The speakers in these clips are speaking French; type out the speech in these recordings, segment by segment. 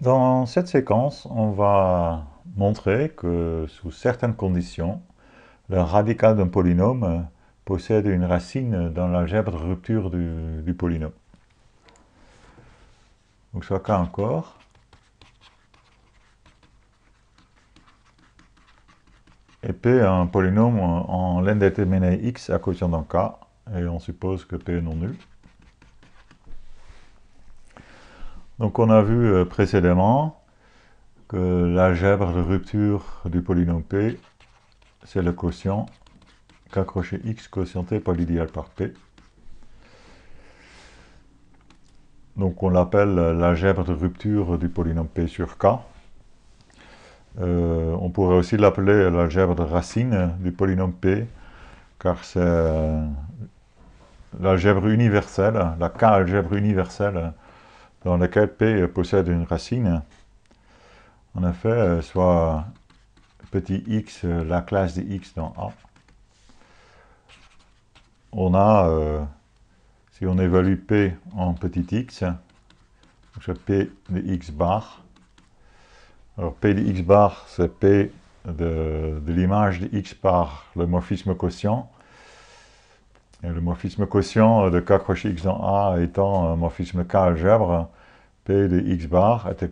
Dans cette séquence, on va montrer que sous certaines conditions, le radical d'un polynôme possède une racine dans l'algèbre de rupture du polynôme. Donc soit cas encore. Et P est un polynôme en l'indéterminé x à quotient dans K, et on suppose que P est non nul. Donc on a vu précédemment que l'algèbre de rupture du polynôme P, c'est le quotient K crochet x quotienté par l'idéal par P. Donc on l'appelle l'algèbre de rupture du polynôme P sur K. On pourrait aussi l'appeler l'algèbre de racine du polynôme P, car c'est l'algèbre universelle, la K-algèbre universelle, dans laquelle P possède une racine. En effet, soit petit x, la classe de x dans A. On a, si on évalue P en petit x, c'est P de x bar. Alors P de x bar, c'est P de l'image de x par le morphisme quotient. Et le morphisme quotient de K crochet x dans A étant un morphisme K-algèbre, P de x bar est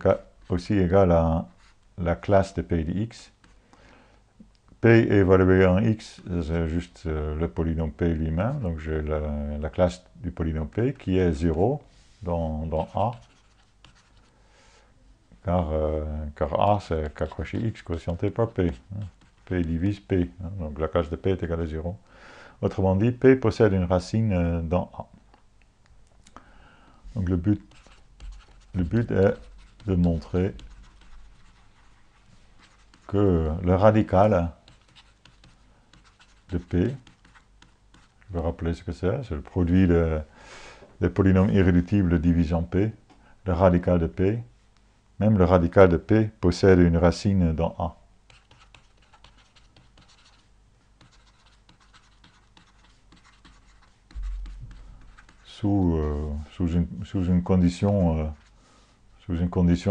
aussi égal à la classe de P de x. P évalué en x, c'est juste le polynôme P lui-même, donc j'ai la classe du polynôme P qui est 0 dans A, car A c'est K crochet x quotienté par P. P divise P, donc la classe de P est égale à 0. Autrement dit, P possède une racine dans A. Donc le but est de montrer que le radical de P, je vais rappeler ce que c'est le produit des polynômes irréductibles divisant P, le radical de P, même le radical de P possède une racine dans A. Sous une condition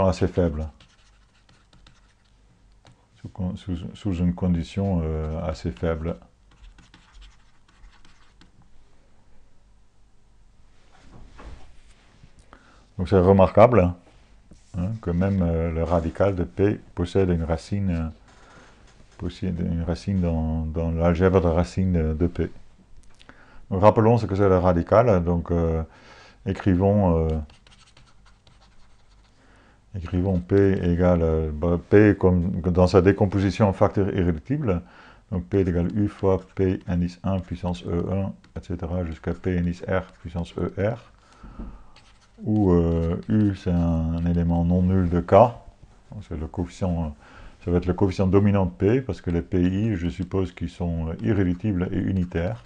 assez faible. Sous une condition assez faible. Donc c'est remarquable que même le radical de P possède une racine dans l'algèbre de racine de P. Donc, rappelons ce que c'est le radical. Donc écrivons P égale P comme dans sa décomposition en facteurs irréductibles. Donc P est égal à U fois P indice 1 puissance E1, etc. jusqu'à P indice R puissance ER. Où U c'est un élément non nul de K. C'est le coefficient, ça va être le coefficient dominant de P, parce que les PI, je suppose qu'ils sont irréductibles et unitaires.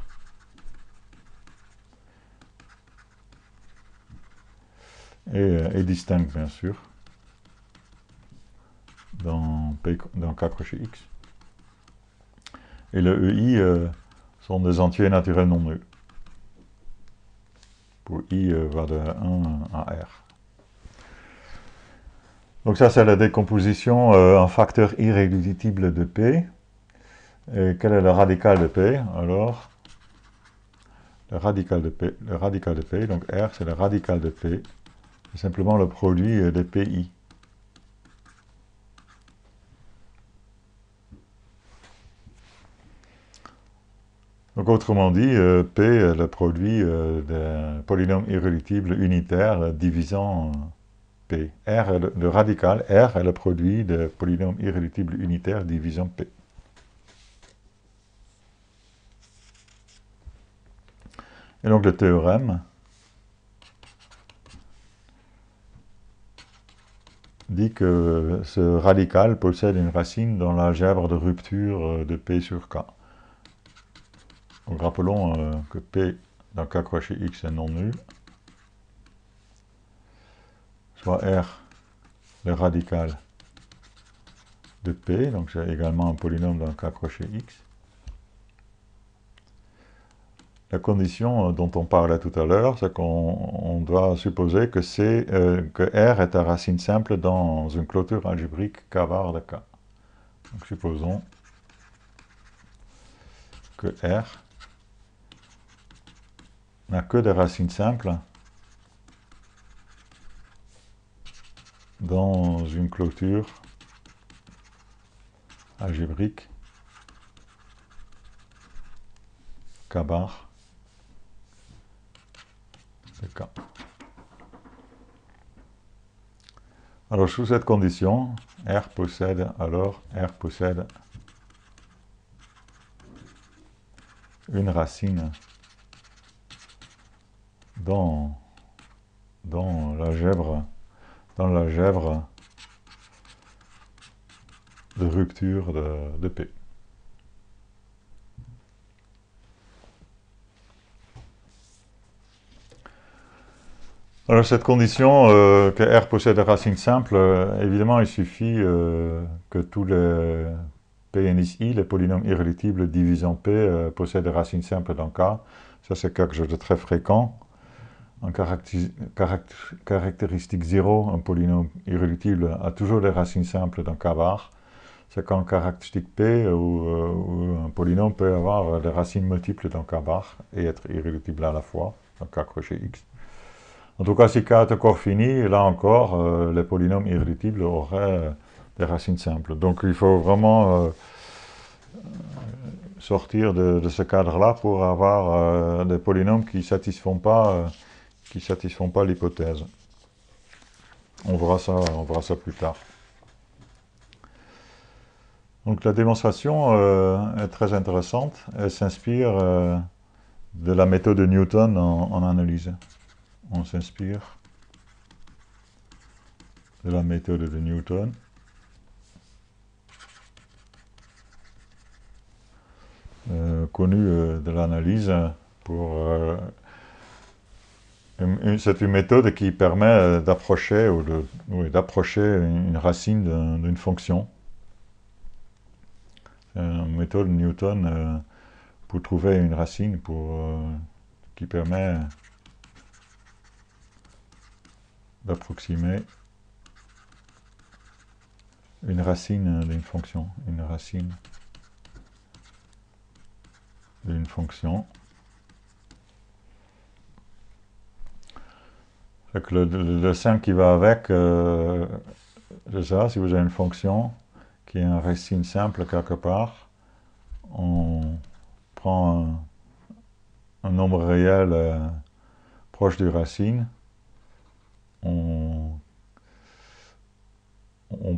Et distincts, bien sûr, dans K crochet X. Et le EI sont des entiers naturels non nuls. Pour I va de 1 à R. Donc ça, c'est la décomposition en facteurs irréductibles de P. Et quel est le radical de P? Alors, le radical de P, donc R, c'est le radical de P. C'est simplement le produit des PI. Donc autrement dit, P est le produit d'un polynôme irréductible unitaire divisant P. R est le radical, R est le produit de polynôme irréductible unitaire divisant P. Et donc le théorème dit que ce radical possède une racine dans l'algèbre de rupture de P sur K. Donc rappelons que P dans K crochet X est non nul, soit R le radical de P, donc c'est également un polynôme dans K crochet X. la condition dont on parlait tout à l'heure, c'est qu'on doit supposer que, que R est un racine simple dans une clôture algébrique K bar de K. Donc supposons que R n'a que des racines simples dans une clôture algébrique K bar de K. Alors sous cette condition, R possède une racine dans l'algèbre de rupture de P. Alors cette condition que R possède des racines simples, évidemment il suffit que tous les P indice I, les polynômes irréductibles divisant P, possèdent des racines simples dans K. Ça c'est quelque chose de très fréquent. En caractéristique 0, un polynôme irréductible a toujours des racines simples dans K bar. C'est qu'en caractéristique P, où un polynôme peut avoir des racines multiples dans K bar et être irréductible à la fois, dans K crochet X. En tout cas, si K est encore fini, là encore, les polynômes irréductibles auraient des racines simples. Donc il faut vraiment sortir de ce cadre-là pour avoir des polynômes qui ne satisfont pas l'hypothèse. On verra ça plus tard. Donc la démonstration est très intéressante. Elle s'inspire de la méthode de Newton en analyse. On s'inspire de la méthode de Newton. Connue de l'analyse pour... c'est une méthode qui permet d'approcher une racine d'une fonction. C'est une méthode Newton pour trouver une racine qui permet d'approximer une racine d'une fonction. Une racine d'une fonction. Le dessin qui va avec, c'est ça, si vous avez une fonction qui est une racine simple quelque part, on prend un nombre réel proche du racine, on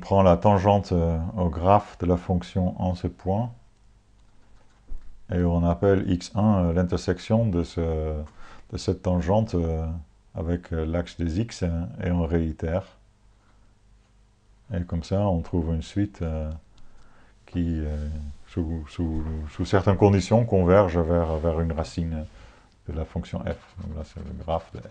prend la tangente au graphe de la fonction en ce point, et on appelle x1 l'intersection de cette tangente avec l'axe des x, et on réitère. Et comme ça, on trouve une suite qui, sous certaines conditions, converge vers une racine de la fonction f. Donc là, c'est le graphe de f.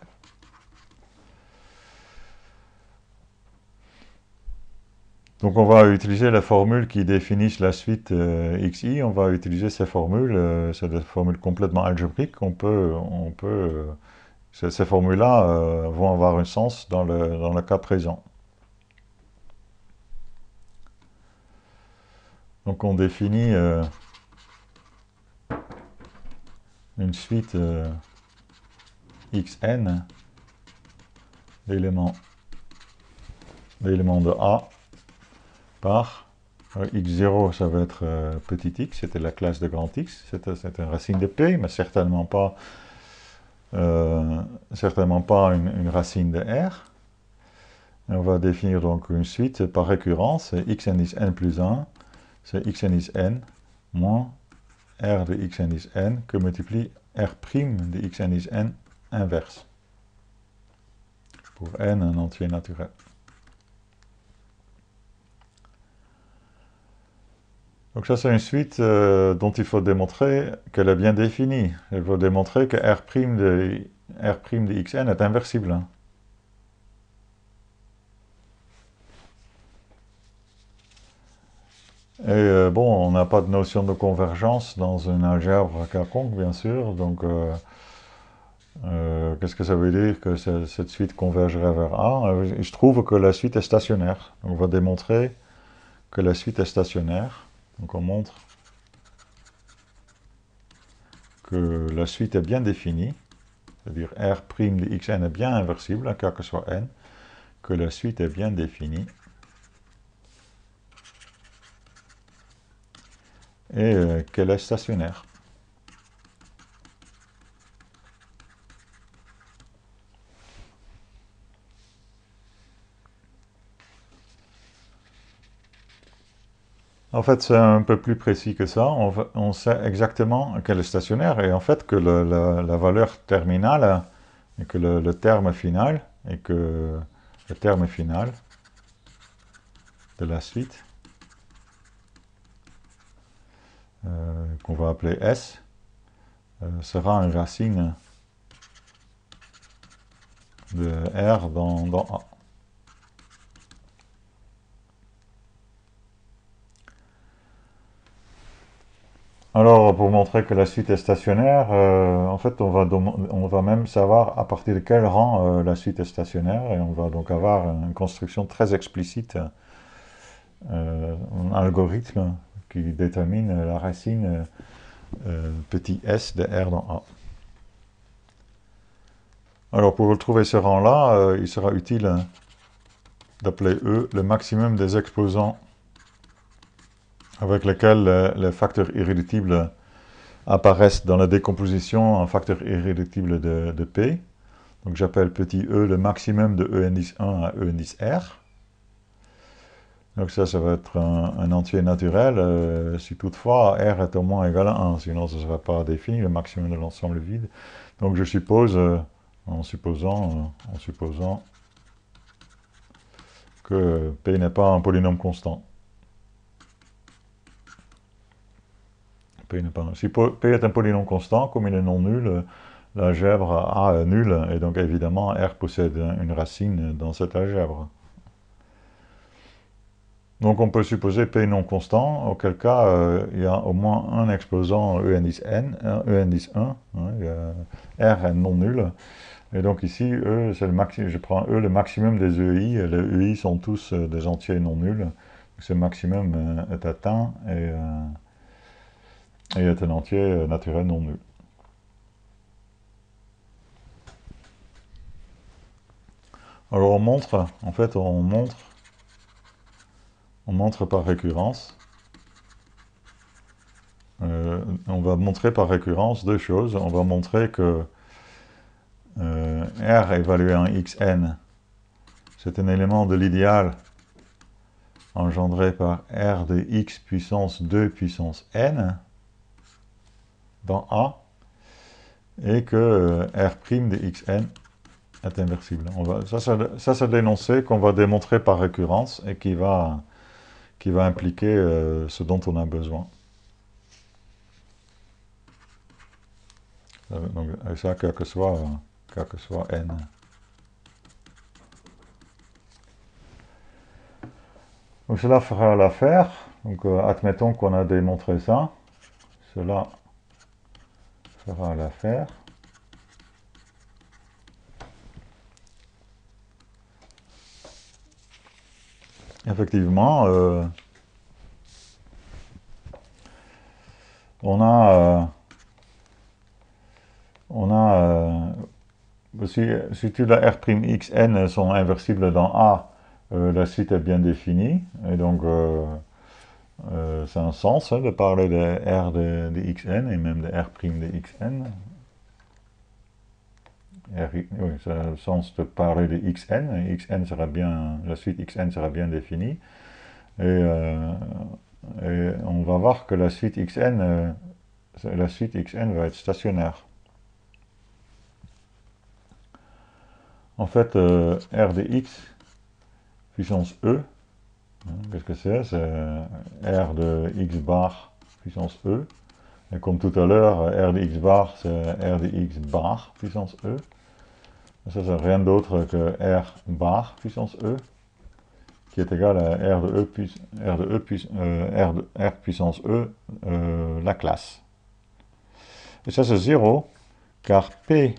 Donc on va utiliser la formule qui définit la suite xi. On va utiliser ces formules. C'est des formules complètement algébriques. Ces formules-là vont avoir un sens dans le cas présent. Donc on définit une suite xn d'éléments de A par x0, ça va être petit x, c'était la classe de grand X, c'était une racine de P, mais certainement pas une racine de R. Et on va définir donc une suite par récurrence, x indice n plus 1, c'est x indice n moins r de x indice n que multiplie r' de x indice n inverse, pour n un entier naturel. Donc ça, c'est une suite dont il faut démontrer qu'elle est bien définie. Il faut démontrer que R' de xn est inversible. Et bon, on n'a pas de notion de convergence dans une algèbre quelconque, bien sûr. Donc, qu'est-ce que ça veut dire que cette suite convergerait vers A? Je trouve que la suite est stationnaire. On va démontrer que la suite est stationnaire. Donc, on montre que la suite est bien définie. C'est-à-dire R' de xn est bien inversible, quel que soit n. Que la suite est bien définie. Et qu'elle est stationnaire. En fait, c'est un peu plus précis que ça. On sait exactement qu'elle est stationnaire et en fait que la valeur terminale et que le terme final et que le terme final de la suite qu'on va appeler S sera une racine de R dans A. Alors, pour montrer que la suite est stationnaire, en fait, on va même savoir à partir de quel rang la suite est stationnaire, et on va donc avoir une construction très explicite, un algorithme qui détermine la racine petit s de R dans A. Alors, pour retrouver ce rang-là, il sera utile d'appeler E le maximum des exposants avec lesquels les facteurs irréductibles apparaissent dans la décomposition en facteurs irréductibles de P. Donc j'appelle petit e le maximum de E indice 1 à E indice R. Donc ça va être un entier naturel, si toutefois R est au moins égal à 1, sinon ce ne sera pas défini, le maximum de l'ensemble vide. Donc je suppose, en supposant que P n'est pas un polynôme constant. Si P est un polynôme constant, comme il est non nul, l'algèbre A est nulle, et donc évidemment R possède une racine dans cette algèbre. Donc on peut supposer P non constant, auquel cas il y a au moins un exposant E indice n, E indice 1, R est non nul, et donc ici E, je prends E le maximum des EI, et les EI sont tous des entiers non nuls, ce maximum est atteint et est un entier naturel non nul. Alors on montre par récurrence. On va montrer par récurrence deux choses. On va montrer que R évalué en xn, c'est un élément de l'idéal engendré par R de x puissance 2 puissance n dans A, et que R' de xn est inversible. Ça c'est l'énoncé qu'on va démontrer par récurrence et qui va impliquer ce dont on a besoin. Donc, et ça, quel que soit n. Donc cela fera l'affaire. Donc admettons qu'on a démontré ça. Cela fera l'affaire. Effectivement, si tous la R'xn sont inversibles dans A, la suite est bien définie, et donc ça a un sens de parler de R de xn, et même de R' de xn. Oui, ça a le sens de parler de xn, xn sera bien, la suite xn sera bien définie, et on va voir que la suite xn va être stationnaire. En fait, R de x puissance E, qu'est-ce que c'est? C'est R de x bar puissance E. Et comme tout à l'heure, R de x bar, c'est R de x bar puissance E. Ça, c'est rien d'autre que R bar puissance E. qui est égal à R de R puissance E, la classe. Et ça c'est 0, car P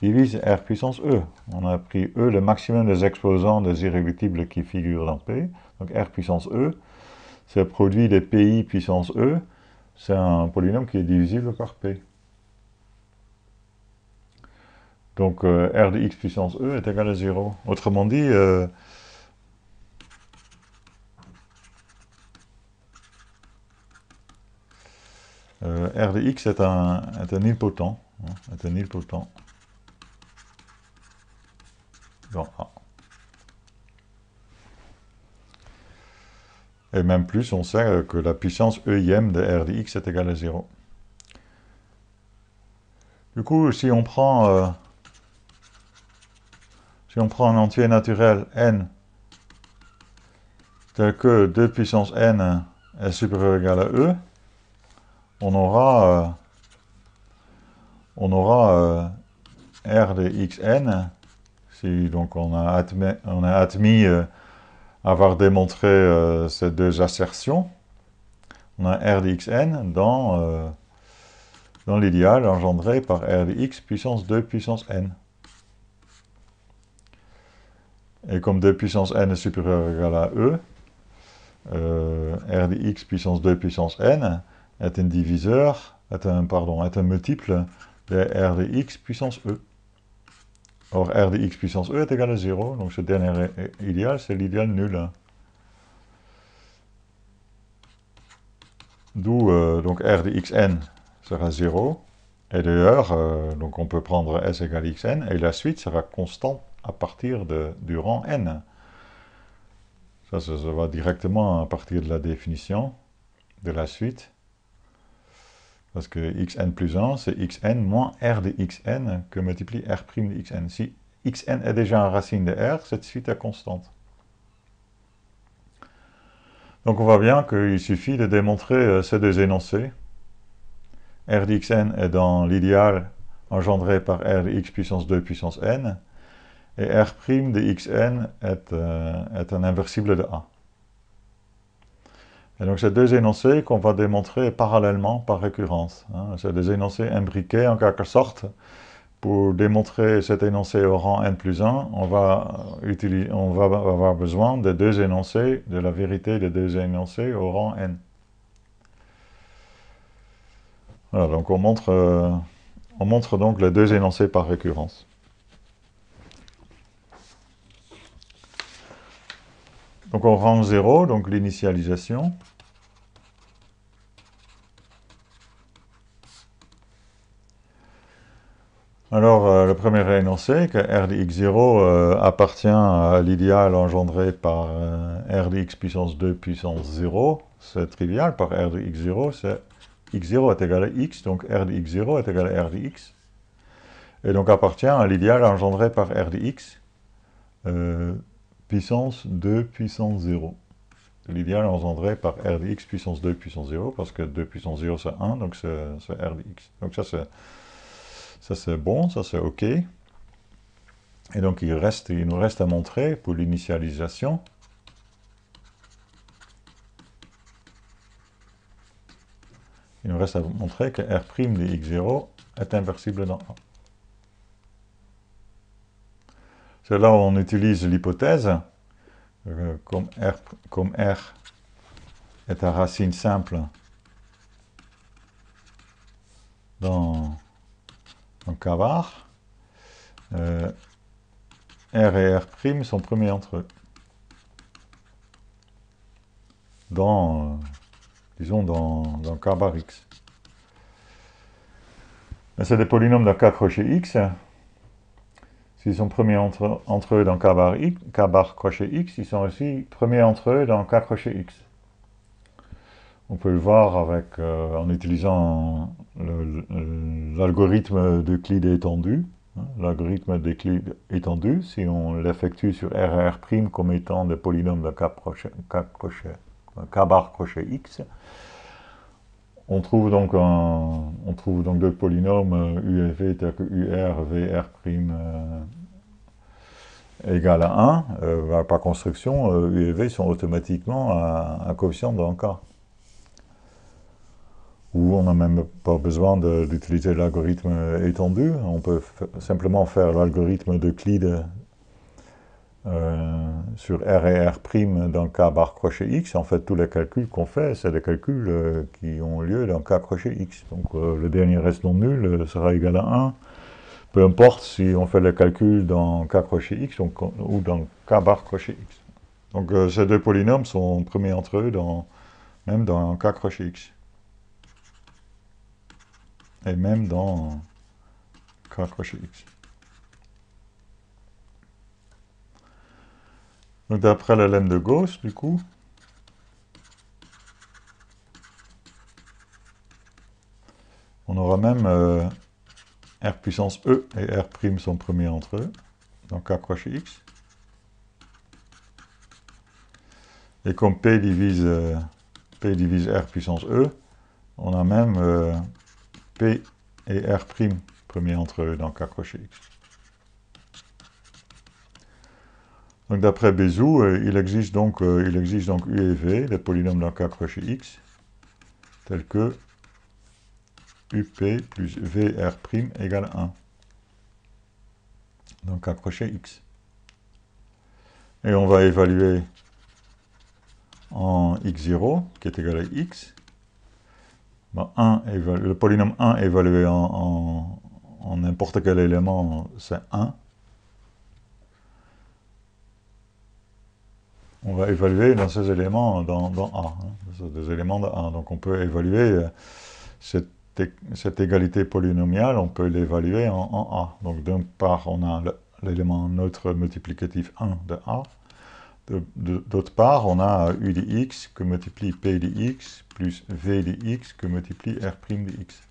divise R puissance E. On a pris E, le maximum des exposants des irréductibles qui figurent dans P. Donc R puissance E, c'est le produit des PI puissance E. C'est un polynôme qui est divisible par P. Donc R de x puissance E est égal à 0. Autrement dit, R de x est un nilpotent. Est un nilpotent dans A. Et même plus, on sait que la puissance EIM de R de x est égale à 0. Du coup, si on prend un entier naturel n tel que 2 puissance n est supérieur ou égal à E, on aura R de xn, si donc on a admis avoir démontré ces deux assertions, on a R de xn dans l'idéal engendré par R de x puissance 2 puissance n. Et comme 2 puissance n est supérieur ou égal à E, R de x puissance 2 puissance n est un diviseur, est un multiple de R de x puissance E. Or, R de x puissance E est égal à 0, donc ce dernier idéal, c'est l'idéal nul. D'où donc R de xn sera 0, et d'ailleurs, donc on peut prendre s égale xn, et la suite sera constante à partir du rang n. Ça va directement à partir de la définition de la suite. Parce que xn plus 1, c'est xn moins r de xn que multiplie r' de xn. Si xn est déjà une racine de r, cette suite est constante. Donc on voit bien qu'il suffit de démontrer ces deux énoncés. R de xn est dans l'idéal engendré par r de x puissance 2 puissance n, et r' de xn est un inversible de A. Et donc c'est deux énoncés qu'on va démontrer parallèlement par récurrence. C'est des énoncés imbriqués en quelque sorte. Pour démontrer cet énoncé au rang n plus 1, on va avoir besoin de deux énoncés, de la vérité des deux énoncés au rang n. Voilà, donc on montre donc les deux énoncés par récurrence. Donc au rang 0, donc l'initialisation. Alors, le premier énoncé, que R de x0 appartient à l'idéal engendré par R de x puissance 2 puissance 0, c'est trivial, par R de x0, c'est x0 est égal à x, donc R de x0 est égal à R de x, et donc appartient à l'idéal engendré par R de x, puissance 2 puissance 0. L'idéal engendré par R de x puissance 2 puissance 0, parce que 2 puissance 0 c'est 1, donc c'est R de x. Donc ça c'est bon, ça c'est OK. Et donc il nous reste à montrer pour l'initialisation il nous reste à montrer que R' de x0 est inversible dans A. C'est là où on utilise l'hypothèse, comme R est à racine simple dans K bar, R et R' sont premiers entre eux. Disons dans K bar x. C'est des polynômes dans K crochet x. S'ils sont premiers entre eux dans K bar crochet x, ils sont aussi premiers entre eux dans K crochet x. On peut le voir en utilisant l'algorithme d'Euclide étendu. L'algorithme d'Euclide étendu, si on l'effectue sur R et R' comme étant des polynômes de K bar crochet x, on trouve donc deux polynômes U et V tels que UR, VR', égale à 1, par construction, U et V sont automatiquement un coefficient dans K. Ou on n'a même pas besoin d'utiliser l'algorithme étendu, on peut simplement faire l'algorithme d'Euclide sur R et R' dans K bar crochet X. En fait, tous les calculs qu'on fait, c'est des calculs qui ont lieu dans K crochet X. Donc le dernier reste non nul sera égal à 1. Peu importe si on fait le calcul dans K crochet X ou dans K bar crochet X. Donc ces deux polynômes sont premiers entre eux même dans K crochet X. Et même dans K crochet X. Donc d'après le lemme de Gauss, du coup, on aura même R puissance E et R' sont premiers entre eux, dans K crochet X. Et comme P divise R puissance E, on a même P et R' premiers entre eux dans K crochet X. Donc d'après Bézout, il existe donc U et V, des polynômes dans K crochet X, tels que UP plus VR' égale 1. Donc K crochet X. Et on va évaluer en x0, qui est égal à x. Ben, le polynôme 1 évalué en n'importe quel élément, c'est 1. On va évaluer dans ces éléments dans A, hein, des éléments de A. Donc on peut évaluer cette égalité polynomiale, on peut l'évaluer en A. Donc d'une part, on a l'élément neutre multiplicatif 1 de A. D'autre part, on a U de x que multiplie P de x plus V de x que multiplie R' de x.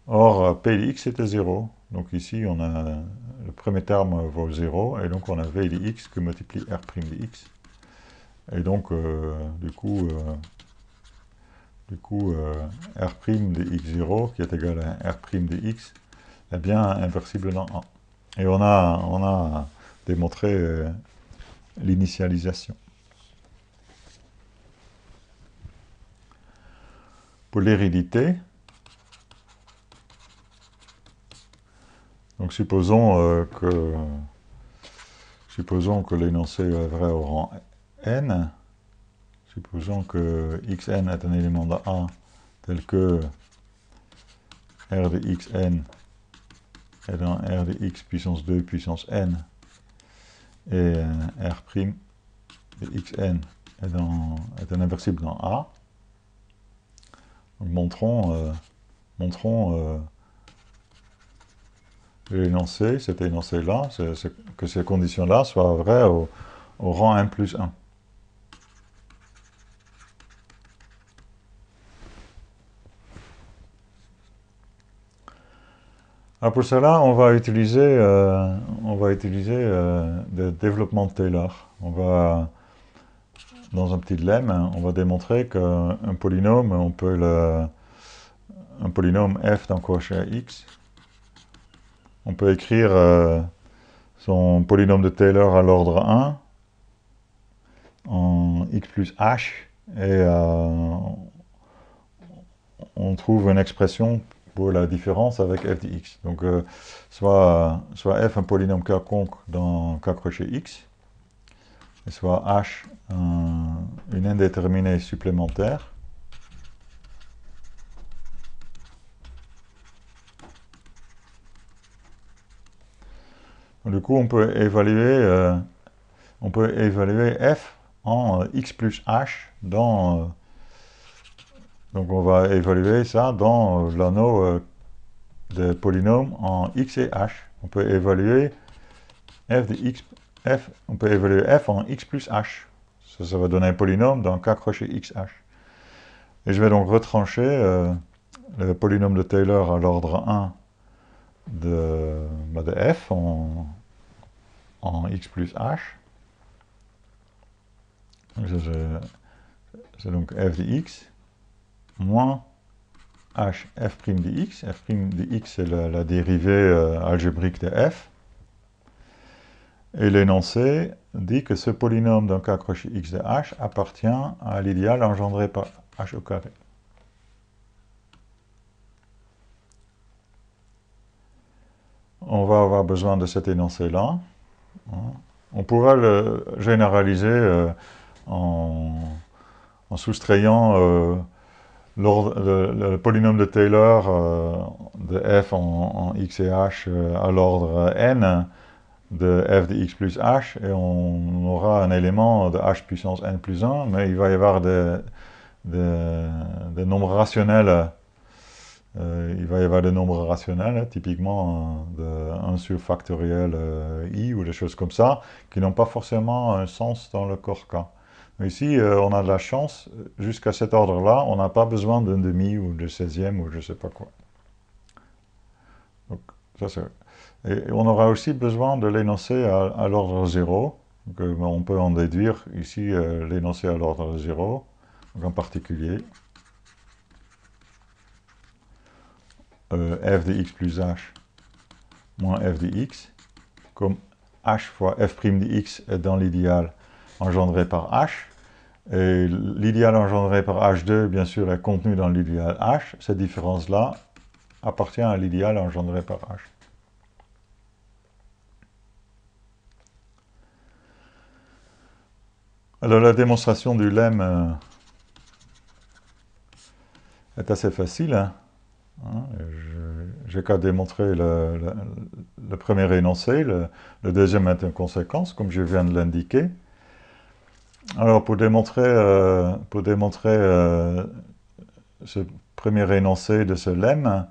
Or, P de x était 0. Donc ici, on a le premier terme vaut 0, et donc on a V de x que multiplie R' de x. Et donc, du coup, R' de x0, qui est égal à R' de x, est bien inversible dans A. Et on a démontré l'initialisation. Pour l'hérédité, donc supposons que l'énoncé est vrai au rang n, supposons que xn est un élément de A tel que R de xn est dans R de x puissance 2 puissance n, et R' de xn est un inversible dans A. Donc montrons l'énoncé, cet énoncé-là, que ces conditions-là soient vraies au rang n plus 1. Alors pour cela, on va utiliser le développement de Taylor. Dans un petit lemme, on va démontrer qu'un polynôme, un polynôme f d'un crochet x, on peut écrire son polynôme de Taylor à l'ordre 1 en x plus h, et on trouve une expression pour la différence avec f de x. Donc soit f un polynôme quelconque dans K crochet x, et soit h une indéterminée supplémentaire. Du coup, on peut évaluer f en x plus h dans... donc on va évaluer ça dans l'anneau de polynômes en x et h. On peut évaluer on peut évaluer f en x plus h. Ça va donner un polynôme dans K crochet xh. Et je vais donc retrancher le polynôme de Taylor à l'ordre 1 de f en x plus h. C'est donc f de x moins h f' de x. F' de x, c'est la dérivée algébrique de f. Et l'énoncé dit que ce polynôme d'un cas crochet x de h appartient à l'idéal engendré par h au carré. On va avoir besoin de cet énoncé-là. On pourra le généraliser en soustrayant le polynôme de Taylor de f en x et h à l'ordre n de f de x plus h, et on aura un élément de h puissance n plus 1, mais il va y avoir des nombres rationnels. Il va y avoir des nombres rationnels, typiquement de 1 sur factoriel i ou des choses comme ça, qui n'ont pas forcément un sens dans le corps K. Mais ici, on a de la chance, jusqu'à cet ordre-là, on n'a pas besoin d'un demi ou de 16e ou je ne sais pas quoi. Donc, ça c'est... Et on aura aussi besoin de l'énoncé à l'ordre 0. Donc, on peut en déduire ici l'énoncé à l'ordre 0, donc en particulier f de x plus h moins f de x, comme h fois f' de x est dans l'idéal engendré par h, et l'idéal engendré par h2, bien sûr, est contenu dans l'idéal h. Cette différence-là appartient à l'idéal engendré par h. Alors la démonstration du lemme est assez facile. Hein. J'ai qu'à démontrer le premier énoncé, le deuxième est une conséquence, comme je viens de l'indiquer. Alors pour démontrer ce premier énoncé de ce lemme,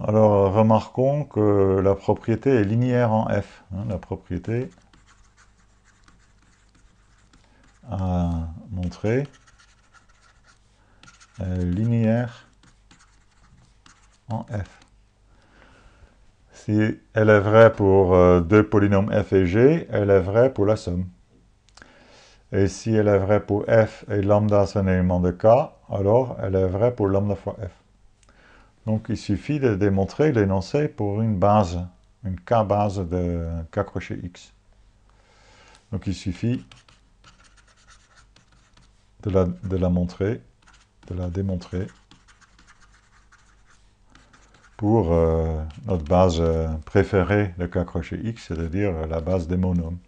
alors remarquons que la propriété est linéaire en f. Hein, la propriété à montrer est linéaire en f. Si elle est vraie pour deux polynômes f et g, elle est vraie pour la somme. Et si elle est vraie pour f et lambda c'est un élément de k, alors elle est vraie pour lambda fois f. Donc il suffit de démontrer l'énoncé pour une base, une k-base de k crochet x. Donc il suffit de la démontrer pour notre base préférée de k crochet x, c'est-à-dire la base des monômes.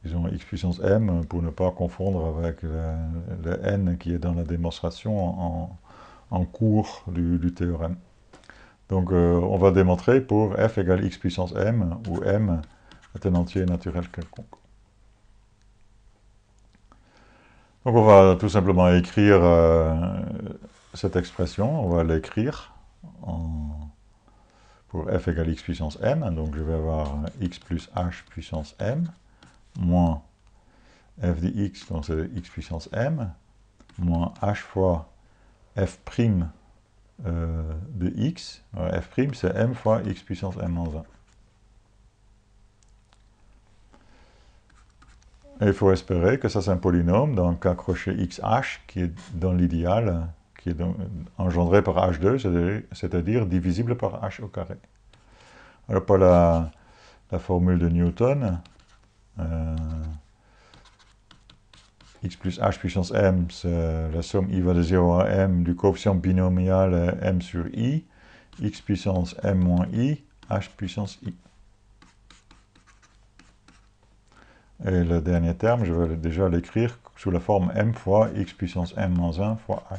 Disons x puissance m pour ne pas confondre avec le n qui est dans la démonstration en cours du théorème. Donc on va démontrer pour f égale x puissance m, où m est un entier naturel quelconque. Donc on va tout simplement écrire cette expression, on va l'écrire pour f égale x puissance m, donc je vais avoir x plus h puissance m, moins f de x, donc c'est x puissance m, moins h fois f' de x, f' c'est m fois x puissance m moins 1. Et il faut espérer que ça c'est un polynôme dans k crochet xh qui est dans l'idéal, qui est engendré par h2, c'est-à-dire divisible par h au carré. Alors pour la formule de Newton, x plus h puissance m, c'est la somme i va de 0 à m du coefficient binomial m sur i, x puissance m moins i, h puissance i. Et le dernier terme, je vais déjà l'écrire sous la forme m fois x puissance m moins 1 fois h.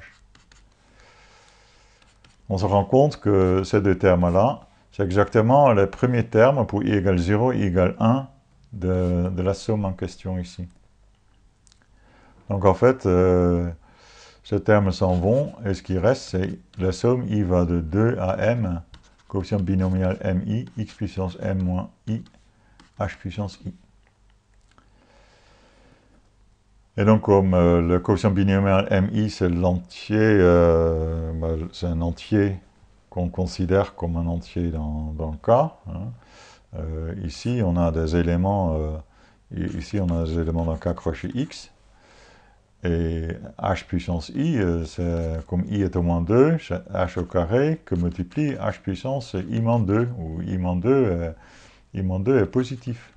On se rend compte que ces deux termes-là, c'est exactement les premiers termes pour i égale 0, i égale 1 de la somme en question ici. Donc en fait, ces termes s'en vont, et ce qui reste, c'est la somme i va de 2 à m, coefficient binomial mi, x puissance m moins i, h puissance i. Et donc, comme le coefficient binomial mi, c'est l'entier, c'est un entier qu'on considère comme un entier dans K. Hein. Ici, on a des éléments, dans K crochet x. Et h puissance i, comme i est au moins 2, c'est h au carré que multiplie h puissance i moins 2, où i moins 2 est positif.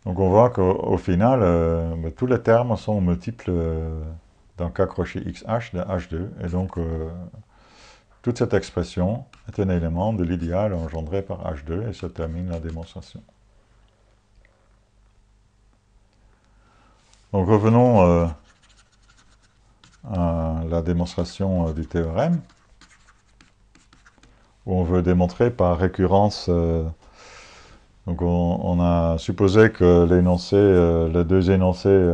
Donc on voit qu'au final, tous les termes sont multiples d'un k crochet xh de h2, et donc toute cette expression est un élément de l'idéal engendré par h2, et ça termine la démonstration. Donc revenons à la démonstration du théorème, où on veut démontrer par récurrence. Donc on a supposé que les deux énoncés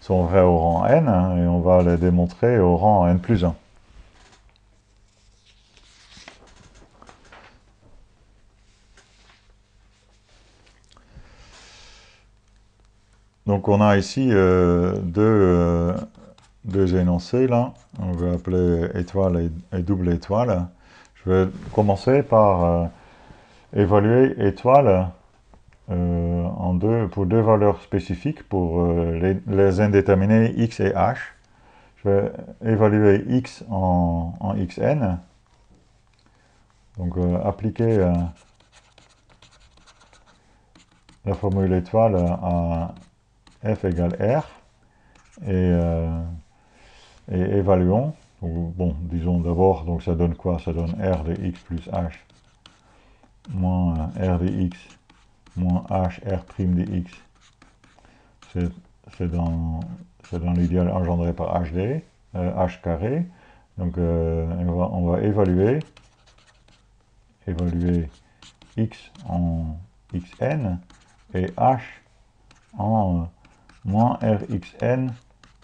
sont vrais au rang n, hein, et on va les démontrer au rang n plus 1. Donc on a ici deux énoncés là, on va appeler étoile et double étoile. Je vais commencer par évaluer étoile pour deux valeurs spécifiques pour les indéterminés x et h. Je vais évaluer x en xn, donc appliquer la formule étoile à f égale r, et évaluons. Bon, disons d'abord, donc ça donne quoi? Ça donne r de x plus h moins r de x moins h r prime de x. C'est dans l'idéal engendré par hd, h carré. Donc on va évaluer x en xn et h en moins rxn,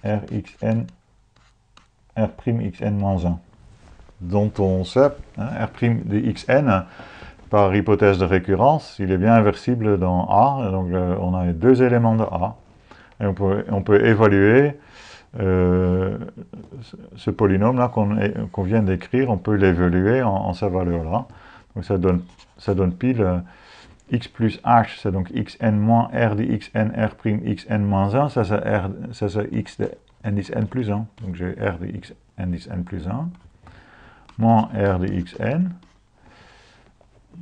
rxn, r'xn moins 1. Dont on sait, hein, r' de xn, par hypothèse de récurrence, il est bien inversible dans A, donc on a deux éléments de A. Et on peut évaluer ce polynôme-là qu'on vient d'écrire, on peut l'évaluer en sa valeur-là. Donc ça donne pile x plus h, c'est donc xn moins r de xn, r' xn moins 1, ça c'est x de indice n plus 1. Donc j'ai r de x indice n plus 1, moins r de xn,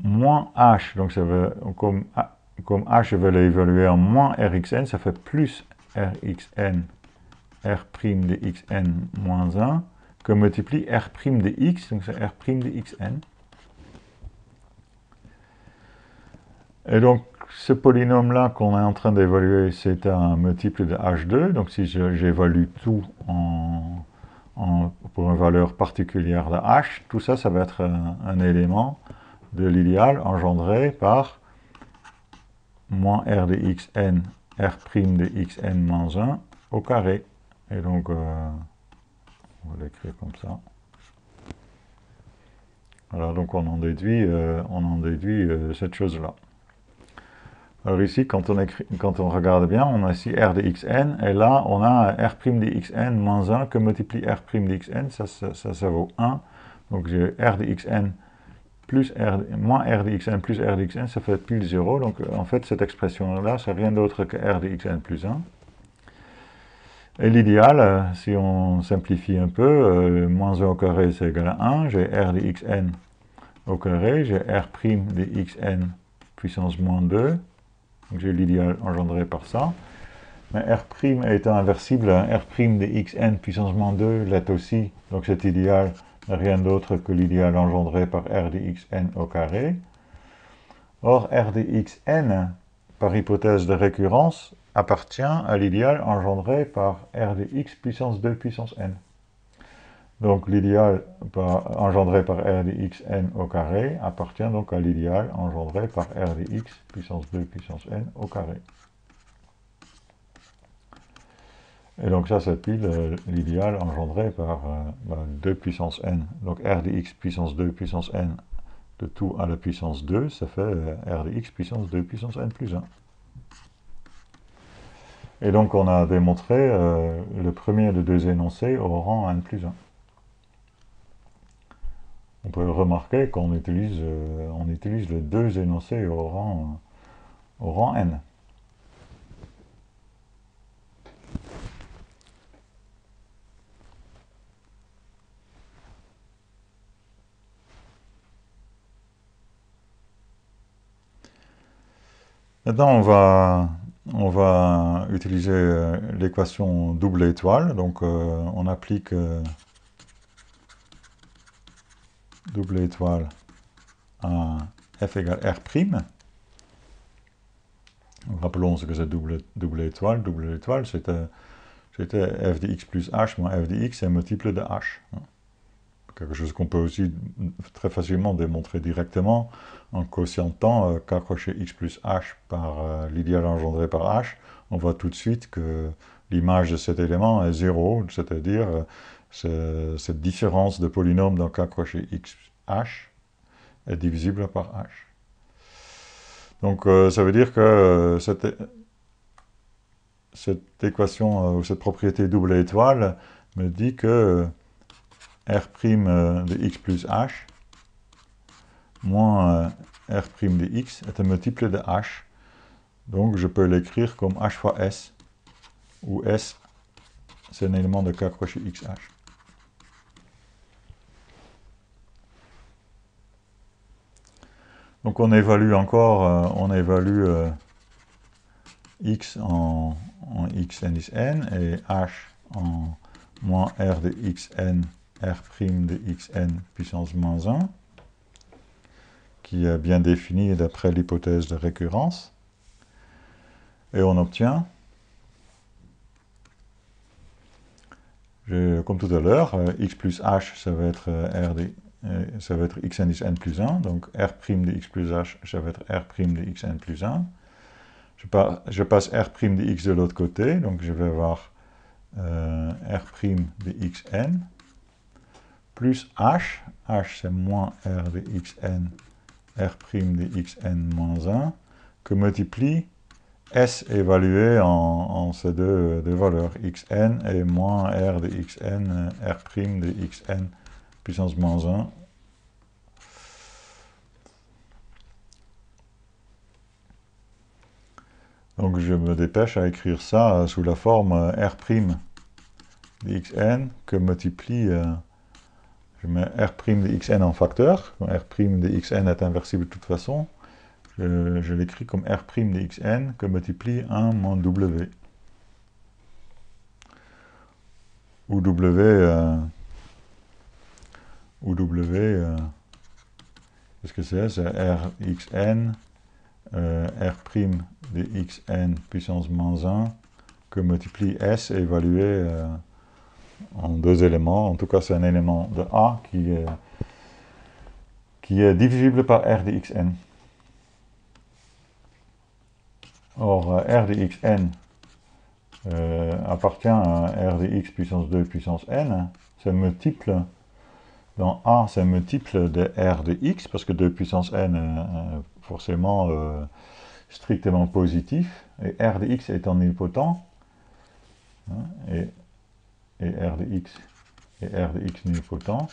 moins h, donc ça veut, comme h je vais l'évaluer en moins rxn, ça fait plus rxn, r' de xn moins 1, que multiplie r' de x, donc c'est r' de xn. Et donc, ce polynôme-là qu'on est en train d'évaluer, c'est un multiple de h2. Donc, si j'évalue tout pour une valeur particulière de h, tout ça, ça va être un élément de l'idéal engendré par moins r de xn, r' de xn moins 1 au carré. Et donc, on va l'écrire comme ça. Voilà, donc on en déduit cette chose-là. Alors ici, quand on regarde bien, on a ici r de xn, et là, on a r' de xn moins 1 que multiplie r' de xn, ça vaut 1. Donc j'ai r de xn plus moins r de xn plus r de xn, ça fait pile 0. Donc en fait, cette expression-là, c'est rien d'autre que r de xn plus 1. Et l'idéal, si on simplifie un peu, moins 1 au carré, c'est égal à 1. J'ai r de xn au carré, j'ai r' de xn puissance moins 2. Donc j'ai l'idéal engendré par ça. Mais r' étant inversible, r' de xn puissance moins 2 l'est aussi. Donc cet idéal n'est rien d'autre que l'idéal engendré par r de xn au carré. Or, r de xn, par hypothèse de récurrence, appartient à l'idéal engendré par r de x puissance 2 puissance n. Donc l'idéal engendré par r de xn au carré appartient donc à l'idéal engendré par r de x puissance 2 puissance n au carré. Et donc ça c'est pile l'idéal engendré par 2 puissance n. Donc r de x puissance 2 puissance n de tout à la puissance 2, ça fait r de x puissance 2 puissance n plus 1. Et donc on a démontré le premier de deux énoncés au rang n plus 1. On peut remarquer qu'on utilise les deux énoncés au rang n. Maintenant, on va utiliser l'équation double étoile. Donc, on applique double étoile à f égale r'. Rappelons ce que c'est double étoile. Double étoile, c'était f de x plus h moins f de x, c'est un multiple de h. Quelque chose qu'on peut aussi très facilement démontrer directement en quotientant k crochet x plus h par l'idéal engendré par h. On voit tout de suite que l'image de cet élément est 0, c'est-à-dire cette différence de polynôme dans k crochet x h est divisible par h. Donc ça veut dire que cette équation, ou cette propriété double étoile me dit que r' de x plus h moins r' de x est un multiple de h. Donc je peux l'écrire comme h fois s, où s c'est un élément de k crochet xh. Donc on évalue encore, x en x indice n et h en moins r de xn, r' de xn puissance moins 1, qui est bien défini d'après l'hypothèse de récurrence. Et on obtient, comme tout à l'heure, x plus h, ça va être ça va être x indice n plus 1, donc r' de x plus h, ça va être r' de xn plus 1. Je passe r' de x de l'autre côté, donc je vais avoir r' de xn, plus h c'est moins r de xn, r' de xn moins 1, que multiplie s évalué en ces deux valeurs, xn et moins r de xn, r' de xn puissance moins 1. Donc je me dépêche à écrire ça sous la forme r' de xn que multiplie, je mets r' de xn en facteur, r' de xn est inversible de toute façon, je l'écris comme r' de xn que multiplie 1 moins w. Où w, qu'est-ce que c'est? C'est rxn, r' de xn puissance moins 1 que multiplie s évalué en deux éléments. En tout cas, c'est un élément de A qui est divisible par r de xn. Or, r de xn appartient à r de x puissance 2 puissance n. C'est multiple, dans A, c'est multiple de r de x, parce que 2 puissance n est forcément strictement positif, et r de x étant nilpotent, et r de x nilpotent,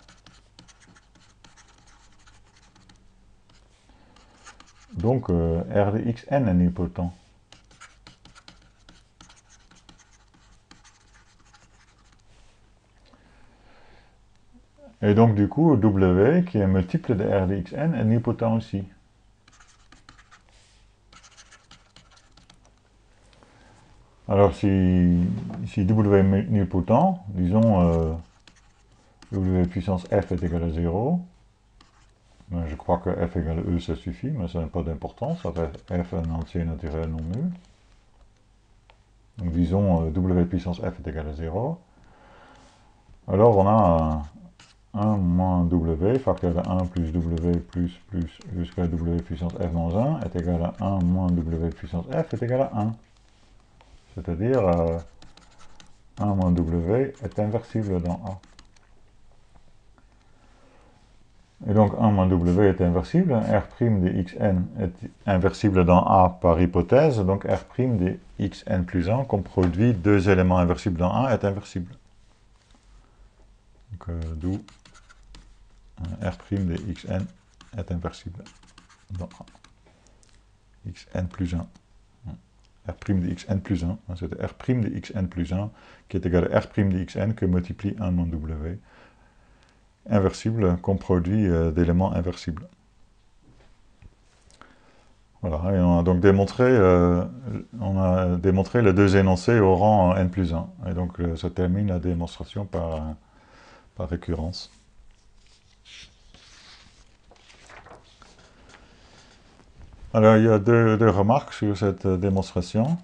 donc r de xn est nilpotent. Et donc du coup, w, qui est multiple de r de xn, est nilpotent aussi. Alors si w est nilpotent, disons w puissance f est égal à 0, ben, je crois que f égale e, ça suffit, mais ça n'a pas d'importance, f est un entier naturel non nul. Donc disons w puissance f est égal à 0. Alors on a 1 moins w, facteur de 1 plus w plus jusqu'à w puissance f moins 1 est égal à 1 moins w puissance f est égal à 1. C'est-à-dire 1 moins w est inversible dans A. Et donc 1 moins w est inversible, r' de xn est inversible dans A par hypothèse, donc r' de xn plus 1, comme produit deux éléments inversibles dans A, est inversible. Donc d'où r' de xn est inversible dans A. xn plus 1. R' de xn plus 1, c'est r' de xn plus 1 qui est égal à r' de xn que multiplie 1 moins w. Inversible comme produit d'éléments inversibles. Voilà, et on a donc démontré, les deux énoncés au rang n+1. Et donc se termine la démonstration par récurrence. Alors il y a deux remarques sur cette démonstration.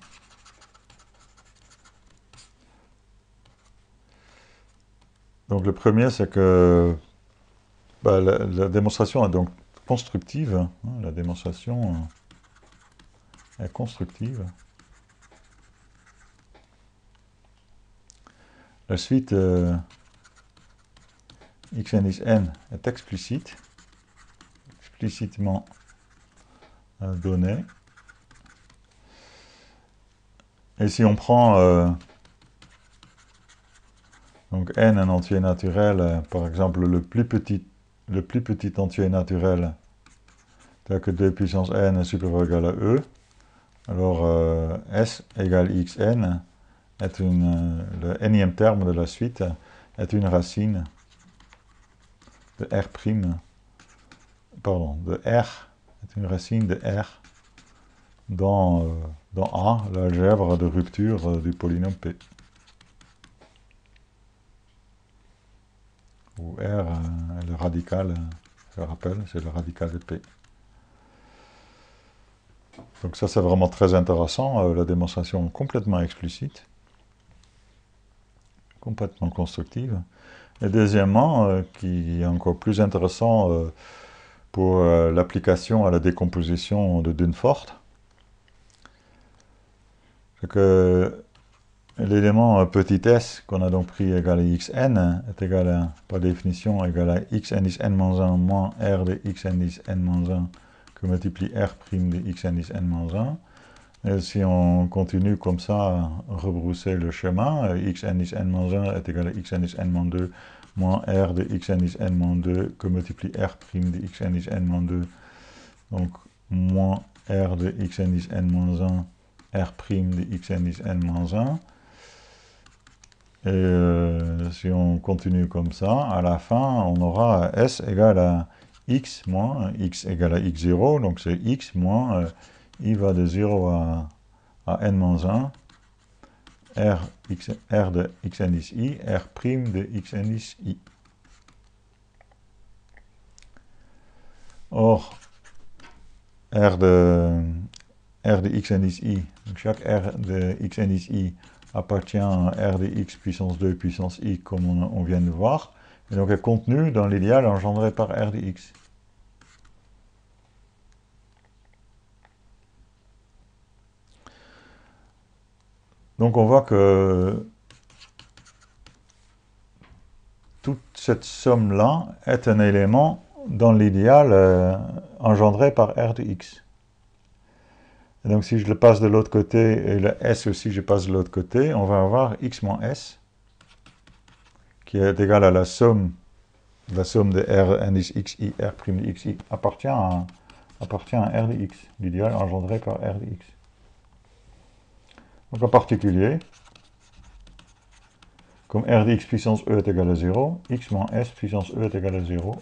Donc le premier, c'est que la démonstration est donc constructive. Hein, la démonstration est constructive. La suite x indice n est explicite, explicitement donnée. Et si on prend donc n un entier naturel, par exemple le plus petit entier naturel, tel que 2 puissance n est supérieur ou égal à e, alors s égale xn est le nème terme de la suite est une racine de r', pardon, de r, est une racine de r dans A, l'algèbre de rupture du polynôme P. Où R est le radical, je rappelle, c'est le radical de P. Donc ça c'est vraiment très intéressant, la démonstration complètement explicite, complètement constructive. Et deuxièmement, qui est encore plus intéressant pour l'application à la décomposition de Dunford, c'est que l'élément petit s qu'on a donc pris égal à xn est égal à, par définition, égal à x indice n-1 moins r de x indice n-1 que multiplie r' de x indice n-1. Et si on continue comme ça à rebrousser le chemin, x indice n-1 est égal à x indice n-2 moins r de x indice n-2 que multiplie r' de x indice n-2, donc moins r de x indice n-1, r' de x indice n-1. Et si on continue comme ça, à la fin, on aura s égale à x moins x égale à x0, donc c'est x moins i va de 0 à n-1, r de x indice i, r' de x indice i. Or, r de x indice i, donc chaque r de x indice i appartient à r de x puissance 2 puissance i, comme on vient de voir, et donc est contenu dans l'idéal engendré par r de x. Donc on voit que toute cette somme-là est un élément dans l'idéal engendré par r de x. Et donc si je le passe de l'autre côté, et le s aussi je passe de l'autre côté, on va avoir x moins s, qui est égal à la somme de r indice xi, r' de xi, appartient à r de x, l'idéal engendré par r de x. Donc en particulier, comme r de x puissance e est égal à 0, x moins s puissance e est égal à 0,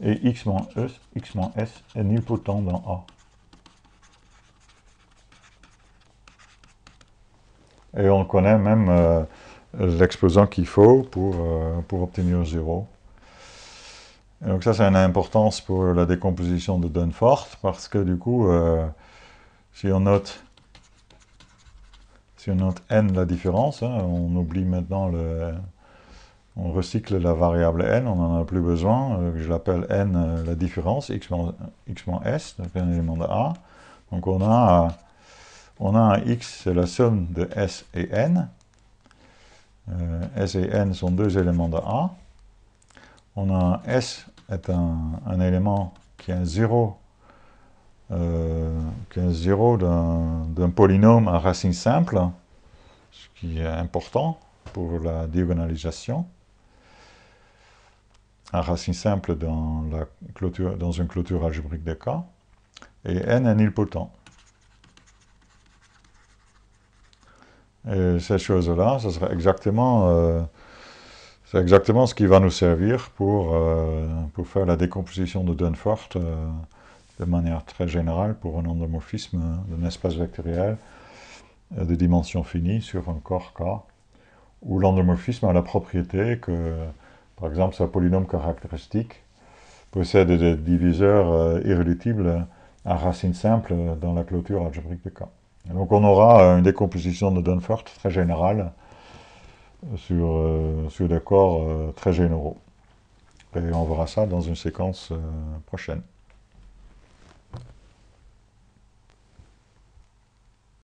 et x moins s est nilpotent dans A. Et on connaît même l'exposant qu'il faut pour obtenir 0. Et donc ça, c'est une importance pour la décomposition de Dunford, parce que du coup, si on note n la différence, hein, on oublie maintenant on recycle la variable n, on n'en a plus besoin, je l'appelle n la différence, x moins s, donc un élément de A. Donc on a un x, c'est la somme de s et n. S et n sont deux éléments de A. On a un s est un élément qui est un 0, d'un polynôme à racine simple, ce qui est important pour la diagonalisation. Un racine simple dans une clôture algébrique de K. Et n est nilpotent. Et ces choses-là, ce serait exactement, c'est exactement ce qui va nous servir pour faire la décomposition de Dunford de manière très générale pour un endomorphisme d'un espace vectoriel de dimension finie sur un corps K, où l'endomorphisme a la propriété que, par exemple, sa polynôme caractéristique possède des diviseurs irréductibles à racine simple dans la clôture algébrique de K. Et donc on aura une décomposition de Dunford très générale sur des corps très généraux. Et on verra ça dans une séquence prochaine.